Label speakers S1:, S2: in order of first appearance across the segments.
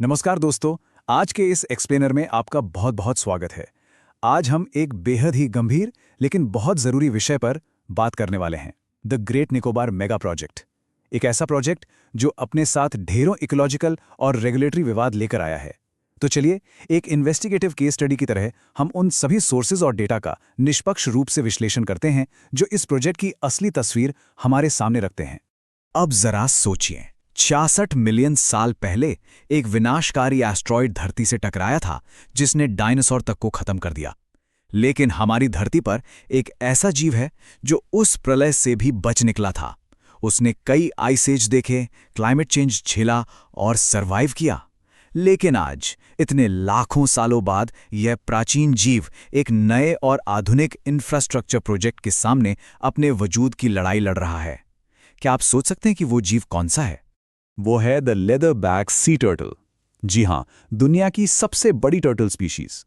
S1: नमस्कार दोस्तों। आज के इस एक्सप्लेनर में आपका बहुत बहुत स्वागत है। आज हम एक बेहद ही गंभीर लेकिन बहुत ज़रूरी विषय पर बात करने वाले हैं, the great Nicobar mega project. एक ऐसा प्रोजेक्ट जो अपने साथ ढेरों इकोलॉजिकल और रेगुलेटरी विवाद लेकर आया है। तो चलिए, एक इन्वेस्टिगेटिव केस स्टडी की तरह हम उन सभी सोर्सेज और डेटा का निष्पक्ष रूप से विश्लेषण करते हैं जो इस प्रोजेक्ट की असली तस्वीर हमारे सामने रखते हैं। अब जरा सोचिए, 66 मिलियन साल पहले एक विनाशकारी एस्ट्रॉइड धरती से टकराया था जिसने डायनासोर तक को खत्म कर दिया। लेकिन हमारी धरती पर एक ऐसा जीव है जो उस प्रलय से भी बच निकला था। उसने कई आइस एज देखे, क्लाइमेट चेंज झेला और सरवाइव किया। लेकिन आज, इतने लाखों सालों बाद, यह प्राचीन जीव एक नए और आधुनिक इंफ्रास्ट्रक्चर प्रोजेक्ट के सामने अपने वजूद की लड़ाई लड़ रहा है। क्या आप सोच सकते हैं कि वो जीव कौन सा है?
S2: वो है द लेदरबैक सी टर्टल। जी हाँ, दुनिया की सबसे बड़ी टर्टल स्पीशीज।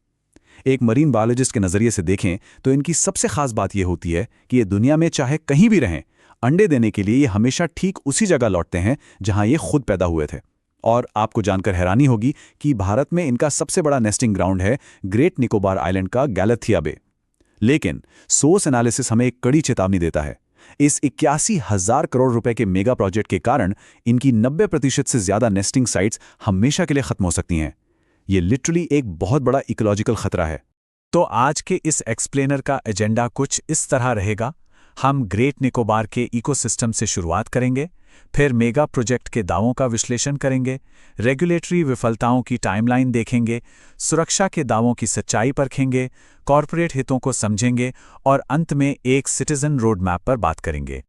S2: एक मरीन बायोलॉजिस्ट के नज़रिए से देखें तो इनकी सबसे खास बात यह होती है कि ये दुनिया में चाहे कहीं भी रहें, अंडे देने के लिए ये हमेशा ठीक उसी जगह लौटते हैं जहां ये खुद पैदा हुए थे। और आपको जानकर हैरानी होगी कि भारत में इनका सबसे बड़ा नेस्टिंग ग्राउंड है ग्रेट निकोबार आइलैंड का गैलाथिया बे। लेकिन सोर्स एनालिसिस हमें एक कड़ी चेतावनी देता है। इस 81,000 करोड़ रुपए के मेगा प्रोजेक्ट के कारण इनकी 90% से ज्यादा नेस्टिंग साइट्स हमेशा के लिए खत्म हो सकती हैं। ये लिटरली एक बहुत बड़ा इकोलॉजिकल खतरा है।
S1: तो आज के इस एक्सप्लेनर का एजेंडा कुछ इस तरह रहेगा। हम ग्रेट निकोबार के इकोसिस्टम से शुरुआत करेंगे, फिर मेगा प्रोजेक्ट के दावों का विश्लेषण करेंगे, रेगुलेटरी विफलताओं की टाइमलाइन देखेंगे, सुरक्षा के दावों की सच्चाई परखेंगे, कॉरपोरेट हितों को समझेंगे और अंत में एक सिटीजन रोड मैप पर बात करेंगे।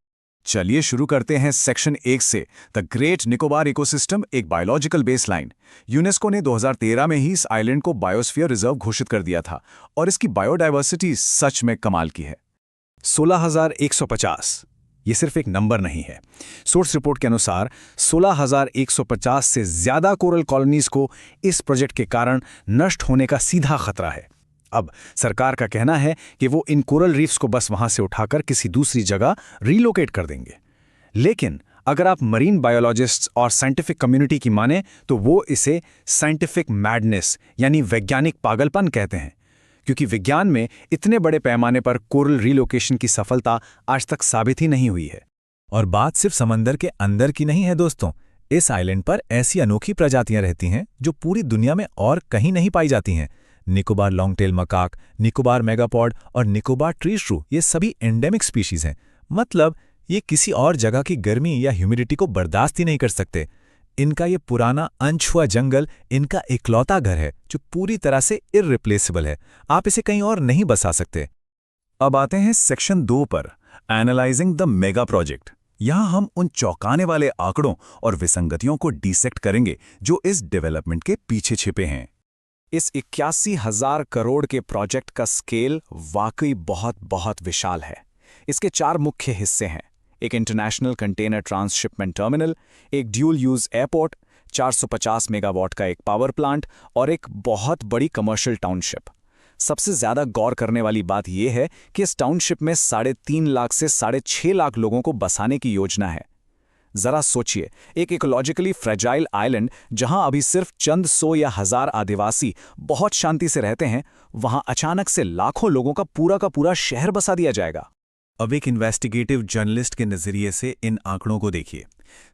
S1: चलिए शुरू करते हैं सेक्शन 1 से, द ग्रेट निकोबार इकोसिस्टम, एक बायोलॉजिकल बेसलाइन। यूनेस्को ने 2013 में ही इस आइलैंड को बायोस्फीयर रिजर्व घोषित कर दिया था और इसकी बायोडाइवर्सिटी सच में कमाल की है। 16,150 ये सिर्फ एक नंबर नहीं है। सोर्स रिपोर्ट के अनुसार 16,150 से ज्यादा कोरल कॉलोनीज को इस प्रोजेक्ट के कारण नष्ट होने का सीधा खतरा है। अब सरकार का कहना है कि वो इन कोरल रीफ्स को बस वहां से उठाकर किसी दूसरी जगह रीलोकेट कर देंगे। लेकिन अगर आप मरीन बायोलॉजिस्ट्स और साइंटिफिक कम्युनिटी की माने तो वो इसे साइंटिफिक मैडनेस यानी वैज्ञानिक पागलपन कहते हैं, क्योंकि विज्ञान में इतने बड़े पैमाने पर कोरल रीलोकेशन की सफलता आज तक साबित ही नहीं हुई है। और बात सिर्फ समंदर के अंदर की नहीं है दोस्तों। इस आइलैंड पर ऐसी अनोखी प्रजातियां रहती हैं जो पूरी दुनिया में और कहीं नहीं पाई जाती हैं। निकोबार लॉन्गटेल मकाक, निकोबार मेगापॉड और निकोबार ट्री श्रू, ये सभी एंडेमिक स्पीशीज हैं। मतलब ये किसी और जगह की गर्मी या ह्यूमिडिटी को बर्दाश्त ही नहीं कर सकते। इनका ये पुराना अनछुआ जंगल इनका इकलौता घर है जो पूरी तरह से इररिप्लेसेबल है। आप इसे कहीं और नहीं बसा सकते। अब आते हैं सेक्शन 2 पर, एनालाइजिंग द मेगा प्रोजेक्ट। यहां हम उन चौंकाने वाले आंकड़ों और विसंगतियों को डिसेक्ट करेंगे जो इस डेवलपमेंट के पीछे छिपे हैं। इस 81,000 करोड़ के प्रोजेक्ट का स्केल वाकई बहुत बहुत विशाल है। इसके 4 मुख्य हिस्से हैं: एक इंटरनेशनल कंटेनर ट्रांसशिपमेंट टर्मिनल, एक ड्यूल यूज एयरपोर्ट, 450 मेगावाट का एक पावर प्लांट और एक बहुत बड़ी कमर्शियल टाउनशिप। सबसे ज्यादा गौर करने वाली बात यह है कि इस टाउनशिप में 3.5 लाख से 6.5 लाख लोगों को बसाने की योजना है। जरा सोचिए, एक इकोलॉजिकली फ्रेजाइल आइलैंड जहां अभी सिर्फ चंद 100 या 1000 आदिवासी बहुत शांति से रहते हैं, वहां अचानक से लाखों लोगों का पूरा शहर बसा दिया जाएगा। अब एक इन्वेस्टिगेटिव जर्नलिस्ट के नजरिए से इन आंकड़ों को देखिए।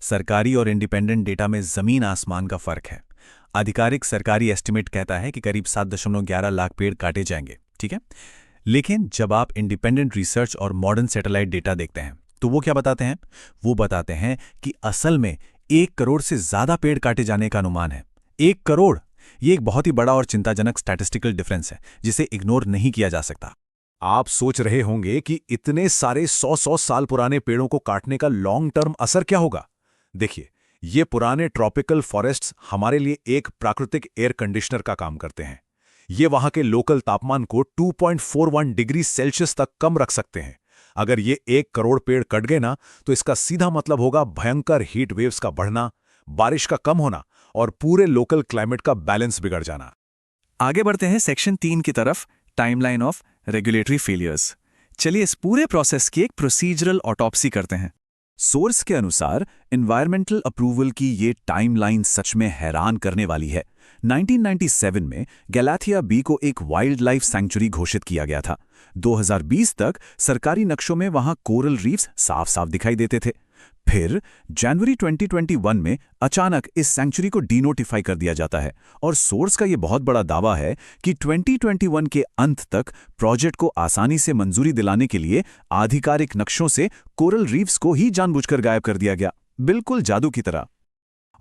S1: सरकारी और इंडिपेंडेंट डेटा में जमीन आसमान का फर्क है। आधिकारिक सरकारी एस्टिमेट कहता है कि करीब 7.11 लाख पेड़ काटे जाएंगे, ठीक है। लेकिन जब आप इंडिपेंडेंट रिसर्च और मॉडर्न सैटेलाइट डेटा देखते हैं तो वो क्या बताते हैं? वो बताते हैं कि असल में 1 करोड़ से ज्यादा पेड़ काटे जाने का अनुमान है। 1 करोड़! ये एक बहुत ही बड़ा और चिंताजनक स्टैटिस्टिकल डिफरेंस है जिसे इग्नोर नहीं किया जा सकता।
S2: आप सोच रहे होंगे कि इतने सारे 100 साल पुराने पेड़ों को काटने का लॉन्ग टर्म असर क्या होगा। देखिए, ये पुराने ट्रॉपिकल फॉरेस्ट्स हमारे लिए एक प्राकृतिक एयर कंडीशनर का काम करते हैं। ये वहां के लोकल तापमान को 2.41 डिग्री सेल्सियस तक कम रख सकते हैं। अगर ये 1 करोड़ पेड़ कट गए ना, तो इसका सीधा मतलब होगा भयंकर हीट वेव्स का बढ़ना, बारिश का कम होना और पूरे लोकल क्लाइमेट का बैलेंस बिगड़ जाना।
S1: आगे बढ़ते हैं सेक्शन 3 की तरफ, टाइमलाइन ऑफ रेगुलेटरी फेलियर्स। चलिए इस पूरे प्रोसेस की एक प्रोसीजरल ऑटोप्सी करते हैं।
S2: सोर्स के अनुसार एनवायरमेंटल अप्रूवल की ये टाइमलाइन सच में हैरान करने वाली है। 1997 में गैलाथिया बी को एक वाइल्ड लाइफ सैंक्चुरी घोषित किया गया था। 2020 तक सरकारी नक्शों में वहां कोरल रीफ्स साफ साफ दिखाई देते थे। फिर जनवरी 2021 में अचानक इस सैंक्चुरी को डीनोटिफाई कर दिया जाता है और सोर्स का ये बहुत बड़ा दावा है कि 2021 के अंत तक प्रोजेक्ट को आसानी से मंजूरी दिलाने के लिए आधिकारिक नक्शों से कोरल रीफ्स को ही जानबूझकर गायब कर दिया गया, बिल्कुल जादू की तरह।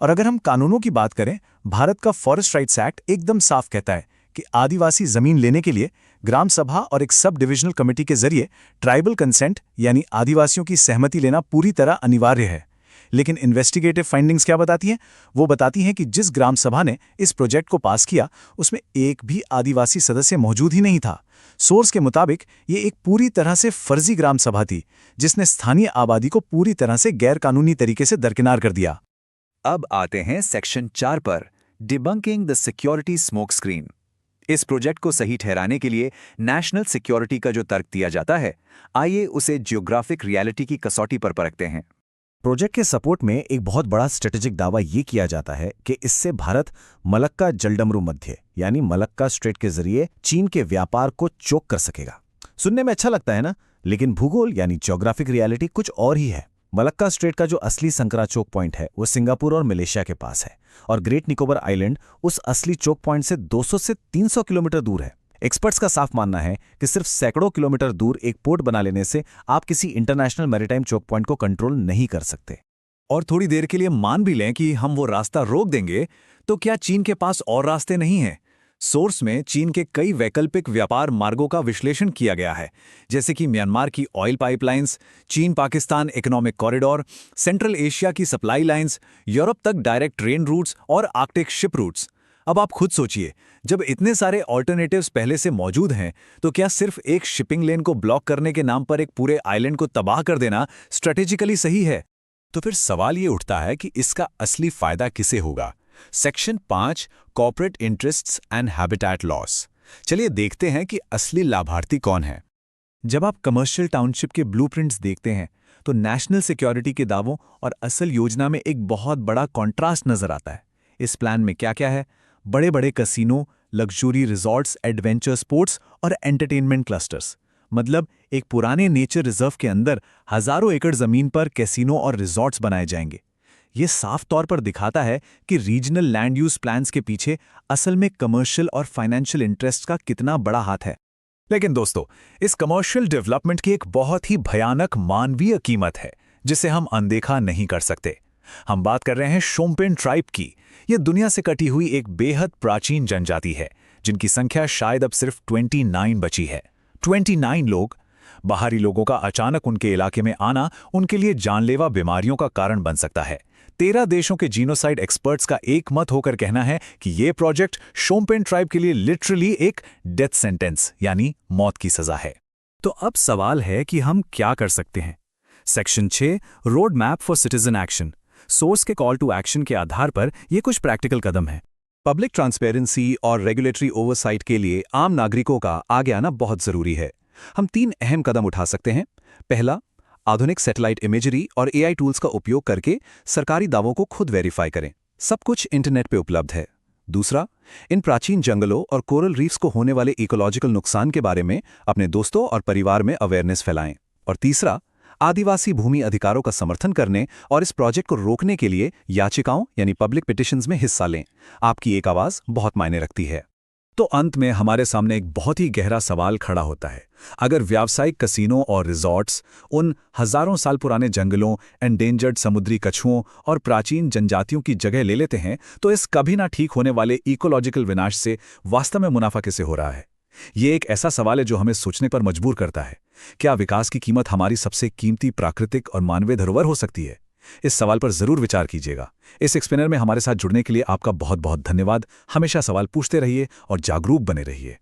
S3: और अगर हम कानूनों की बात करें, भारत का फॉरेस्ट राइट्स एक्ट एकदम साफ कहता है कि आदिवासी जमीन लेने के लिए ग्राम सभा और एक सब डिविजनल कमेटी के जरिए ट्राइबल कंसेंट यानी आदिवासियों की सहमति लेना पूरी तरह अनिवार्य है। लेकिन इन्वेस्टिगेटिव फाइंडिंग्स क्या बताती हैं? वो बताती हैं कि जिस ग्राम सभा ने इस प्रोजेक्ट को पास किया उसमें एक भी आदिवासी सदस्य मौजूद ही नहीं था। सोर्स के मुताबिक ये एक पूरी तरह से फर्जी ग्राम सभा थी जिसने स्थानीय आबादी को पूरी तरह से गैरकानूनी तरीके से दरकिनार कर दिया।
S2: अब आते हैं सेक्शन 4 पर, debunking the security smoke screen. इस प्रोजेक्ट को सही ठहराने के लिए नेशनल सिक्योरिटी का जो तर्क दिया जाता है, आइए उसे जियोग्राफिक रियलिटी की कसौटी पर परखते हैं।
S3: प्रोजेक्ट के सपोर्ट में एक बहुत बड़ा स्ट्रेटेजिक दावा ये किया जाता है कि इससे भारत मलक्का जलडमरू मध्य यानी मलक्का स्ट्रेट के जरिए चीन के व्यापार को चोक कर सकेगा। सुनने में अच्छा लगता है ना, लेकिन भूगोल यानी जियोग्राफिक रियलिटी कुछ और ही है। मलक्का स्ट्रेट का जो असली संकरा चोक पॉइंट है वो सिंगापुर और मलेशिया के पास है और ग्रेट निकोबार आइलैंड उस असली चोक पॉइंट से 200 से 300 किलोमीटर दूर है। एक्सपर्ट्स का साफ मानना है कि सिर्फ सैकड़ों किलोमीटर दूर एक पोर्ट बना लेने से आप किसी इंटरनेशनल मैरीटाइम चोक पॉइंट को कंट्रोल नहीं कर सकते।
S2: और थोड़ी देर के लिए मान भी लें कि हम वो रास्ता रोक देंगे, तो क्या चीन के पास और रास्ते नहीं हैं? सोर्स में चीन के कई वैकल्पिक व्यापार मार्गों का विश्लेषण किया गया है, जैसे कि म्यांमार की ऑयल पाइपलाइंस, चीन Pakistan economic corridor, central Asia की सप्लाई लाइंस, यूरोप तक डायरेक्ट ट्रेन रूट्स और आर्कटिक शिप रूट्स। अब आप खुद सोचिए, जब इतने सारे ऑल्टरनेटिव्स पहले से मौजूद हैं, तो क्या सिर्फ एक शिपिंग लेन को ब्लॉक करने के नाम पर एक पूरे आइलैंड को तबाह कर देना स्ट्रेटेजिकली सही है?
S1: तो फिर सवाल ये उठता है कि इसका असली फायदा किसे होगा? Section 5, corporate interests and habitat loss. चलिए देखते हैं कि असली लाभार्थी कौन है।
S3: जब आप कमर्शियल टाउनशिप के ब्लूप्रिंट्स देखते हैं तो नेशनल सिक्योरिटी के दावों और असल योजना में एक बहुत बड़ा कॉन्ट्रास्ट नजर आता है। इस प्लान में क्या क्या है? बड़े बड़े casino, luxury resorts, adventure sports और एंटरटेनमेंट क्लस्टर्स। मतलब एक पुराने नेचर रिजर्व के अंदर हजारों एकड़ जमीन पर कैसीनो और रिजॉर्ट्स बनाए जाएंगे। ये साफ तौर पर दिखाता है कि रीजनल लैंड यूज प्लान्स के पीछे असल में कमर्शियल और फाइनेंशियल इंटरेस्ट का कितना बड़ा हाथ है।
S1: लेकिन दोस्तों, इस कमर्शियल डेवलपमेंट की एक बहुत ही भयानक मानवीय कीमत है जिसे हम अनदेखा नहीं कर सकते। हम बात कर रहे हैं शोम्पेन ट्राइब की। यह दुनिया से कटी हुई एक बेहद प्राचीन जनजाति है जिनकी संख्या शायद अब सिर्फ 29 बची है। 29 लोग। बाहरी लोगों का अचानक उनके इलाके में आना उनके लिए जानलेवा बीमारियों का कारण बन सकता है। 13 देशों के जीनोसाइड एक्सपर्ट्स का एक मत होकर कहना है कि यह प्रोजेक्ट शोम्पेन ट्राइब के लिए लिटरली एक डेथ सेंटेंस यानी मौत की सजा है।
S3: तो अब सवाल है कि हम क्या कर सकते हैं? Section 6, road map for citizen action. Source के कॉल टू एक्शन के आधार पर ये कुछ प्रैक्टिकल कदम हैं।
S2: पब्लिक ट्रांसपेरेंसी और रेगुलेटरी ओवरसाइट के लिए आम नागरिकों का आगे आना बहुत जरूरी है। हम 3 अहम कदम उठा सकते हैं। पहला, आधुनिक सैटेलाइट इमेजरी और AI टूल्स का उपयोग करके सरकारी दावों को खुद वेरीफाई करें। सब कुछ इंटरनेट पे उपलब्ध है। दूसरा, इन प्राचीन जंगलों और कोरल रीफ्स को होने वाले इकोलॉजिकल नुकसान के बारे में अपने दोस्तों और परिवार में अवेयरनेस फैलाएं। और तीसरा, आदिवासी भूमि अधिकारों का समर्थन करने और इस प्रोजेक्ट को रोकने के लिए याचिकाओं यानी पब्लिक पिटिशंस में हिस्सा लें। आपकी एक आवाज बहुत मायने रखती है।
S1: तो अंत में हमारे सामने एक बहुत ही गहरा सवाल खड़ा होता है। अगर व्यावसायिक कसिनो और रिजॉर्ट्स उन हजारों साल पुराने जंगलों, एंडेंजर्ड समुद्री कछुओं और प्राचीन जनजातियों की जगह ले लेते हैं, तो इस कभी ना ठीक होने वाले इकोलॉजिकल विनाश से वास्तव में मुनाफा कैसे हो रहा है? ये एक ऐसा सवाल है जो हमें सोचने पर मजबूर करता है। क्या विकास की कीमत हमारी सबसे कीमती प्राकृतिक और मानवीय धरोहर हो सकती है? इस सवाल पर जरूर विचार कीजिएगा। इस एक्सप्लेनर में हमारे साथ जुड़ने के लिए आपका बहुत बहुत धन्यवाद। हमेशा सवाल पूछते रहिए और जागरूक बने रहिए।